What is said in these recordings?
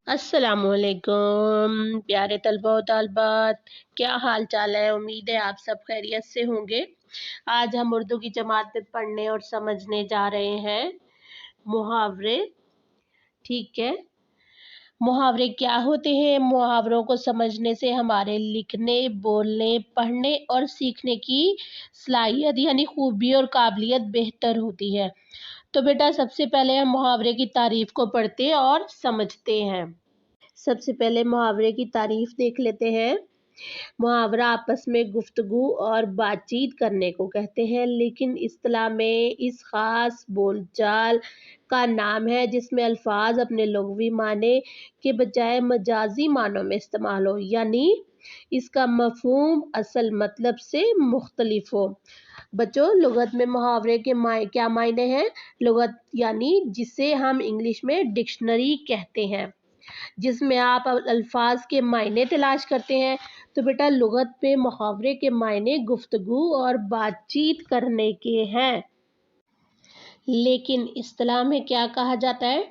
अस्सलाम वालेकुम प्यारे तलबा और तालबात, क्या हाल चाल है। उम्मीद है आप सब खैरियत से होंगे। आज हम उर्दू की जमात में पढ़ने और समझने जा रहे हैं मुहावरे। ठीक है, मुहावरे क्या होते हैं। मुहावरों को समझने से हमारे लिखने, बोलने, पढ़ने और सीखने की सलाहियत यानी खूबी और काबिलियत बेहतर होती है। तो बेटा, सबसे पहले हम मुहावरे की तारीफ को पढ़ते और समझते हैं। सबसे पहले मुहावरे की तारीफ देख लेते हैं। मुहावरा आपस में गुफ्तगू और बातचीत करने को कहते हैं, लेकिन इस्तिलाह में इस खास बोलचाल का नाम है जिसमें अल्फाज अपने लुग़वी माने के बजाय मजाजी मानों में इस्तेमाल हो, यानी इसका मफहूम असल मतलब से मुख्तलिफ हो। बच्चों, लुगत में मुहावरे के क्या मायने हैं। लुगत यानी जिसे हम इंग्लिश में डिक्शनरी कहते हैं, जिसमें आप अल्फाज के मायने तलाश करते हैं। तो बेटा, लुगत पे मुहावरे के मायने गुफ्तगू और बातचीत करने के हैं, लेकिन इस्तिलाह में क्या कहा जाता है।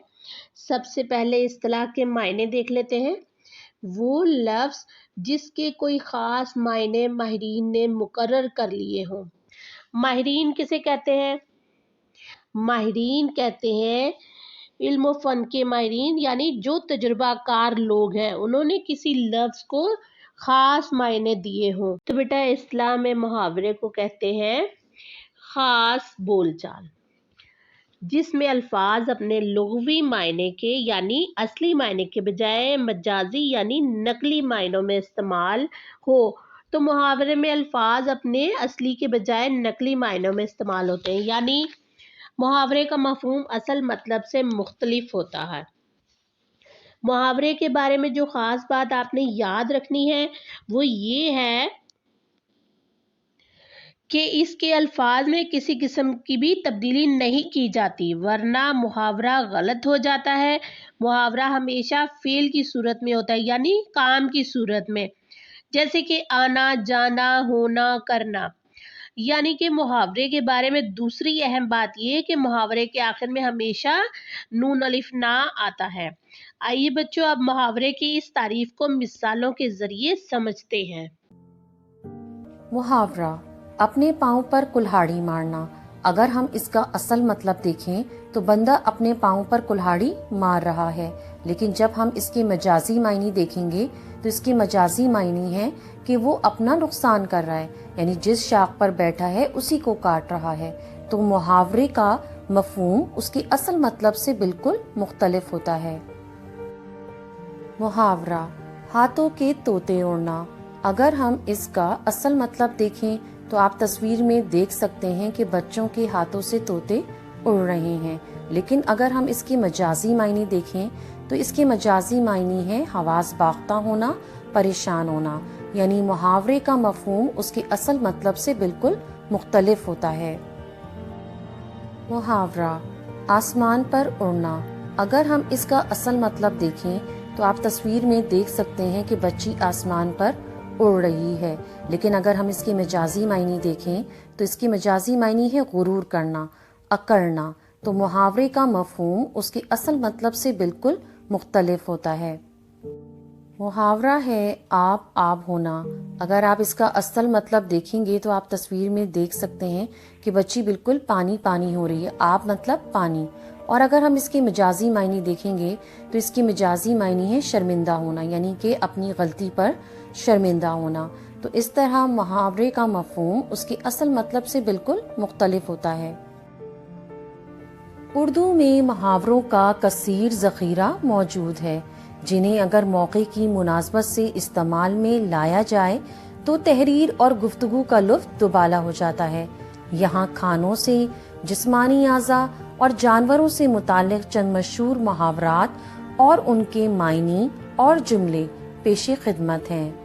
सबसे पहले इस्तिलाह के मायने देख लेते हैं। वो लफ्ज़ जिसके कोई ख़ास मायने माहिरीन ने मुकर्रर कर लिए हों। माहिरीन किसे कहते हैं। माहिरीन कहते हैं इल्म फ़न के माहिरीन, यानी जो तजुर्बाकार लोग हैं, उन्होंने किसी लफ्ज़ को ख़ास मायने दिए हों। तो बेटा, इस्लाम में मुहावरे को कहते हैं ख़ास बोलचाल, जिसमें अल्फाज अपने लुग़वी मायने के यानी असली मायने के बजाय मजाजी यानी नकली मायनों में इस्तेमाल हो। तो मुहावरे में अल्फाज अपने असली के बजाय नकली मायनों में इस्तेमाल होते हैं, यानी मुहावरे का मफहूम असल मतलब से मुख्तलिफ होता है। मुहावरे के बारे में जो ख़ास बात आपने याद रखनी है वो ये है कि इसके अल्फाज में किसी किस्म की भी तब्दीली नहीं की जाती, वरना मुहावरा गलत हो जाता है। मुहावरा हमेशा फ़ेल की सूरत में होता है, यानी काम की सूरत में, जैसे कि आना, जाना, होना, करना। यानी कि मुहावरे के बारे में दूसरी अहम बात ये है कि मुहावरे के आखिर में हमेशा नून अलिफ ना आता है। आइए बच्चों, अब मुहावरे की इस तारीफ को मिसालों के जरिए समझते हैं। मुहावरा अपने पाँव पर कुल्हाड़ी मारना। अगर हम इसका असल मतलब देखें तो बंदा अपने पाँव पर कुल्हाड़ी मार रहा है, लेकिन जब हम इसके मजाजी मायने देखेंगे तो इसके मजाजी मायने हैं कि वो अपना नुकसान कर रहा है, यानी जिस शाख पर बैठा है उसी को काट रहा है। तो मुहावरे का मफहूम उसके असल मतलब से बिल्कुल मुख्तलिफ होता है। मुहावरा हाथों के तोते उड़ना। अगर हम इसका असल मतलब देखें तो आप तस्वीर में देख सकते हैं कि बच्चों के हाथों से तोते उड़ रहे हैं, लेकिन अगर हम इसके मजाजी मायने देखें तो इसके मजाजी मायने हैं हवास बाख्ता होना, परेशान होना, यानी मुहावरे का मफहूम उसके असल मतलब से बिल्कुल मुख्तलिफ होता है। मुहावरा आसमान पर उड़ना। अगर हम इसका असल मतलब देखें तो आप तस्वीर में देख सकते हैं कि बच्ची आसमान पर उड़ रही है, लेकिन अगर हम इसके मजाजी मायने देखें तो इसकी मजाजी मायने है गुरूर करना, अकड़ना। तो मुहावरे का मफहूम उसके असल मतलब से बिल्कुल मुख्तलिफ होता है। मुहावरा है आब आब होना। अगर आप इसका असल मतलब देखेंगे तो आप तस्वीर में देख सकते हैं कि बच्ची बिल्कुल पानी पानी हो रही है। आब मतलब पानी। और अगर हम इसके मजाजी मायने देखेंगे तो इसकी मजाजी मायने है शर्मिंदा होना, यानी कि अपनी गलती पर शर्मिंदा होना। तो इस तरह मुहावरे का मफहूम उसके असल मतलब से बिल्कुल मुख्तलिफ होता है। उर्दू में मुहावरों का कसीर ज़ख़ीरा मौजूद है, जिन्हें अगर मौके की मुनासबत से इस्तेमाल में लाया जाए तो तहरीर और गुफ्तगू का लुत्फ़ दुबाला हो जाता है। यहाँ खानों से, जिस्मानी आज़ा और जानवरों से मुताल्लिक़ चंद मशहूर मुहावरात और उनके मायने और जुमले पेशे खिदमत हैं।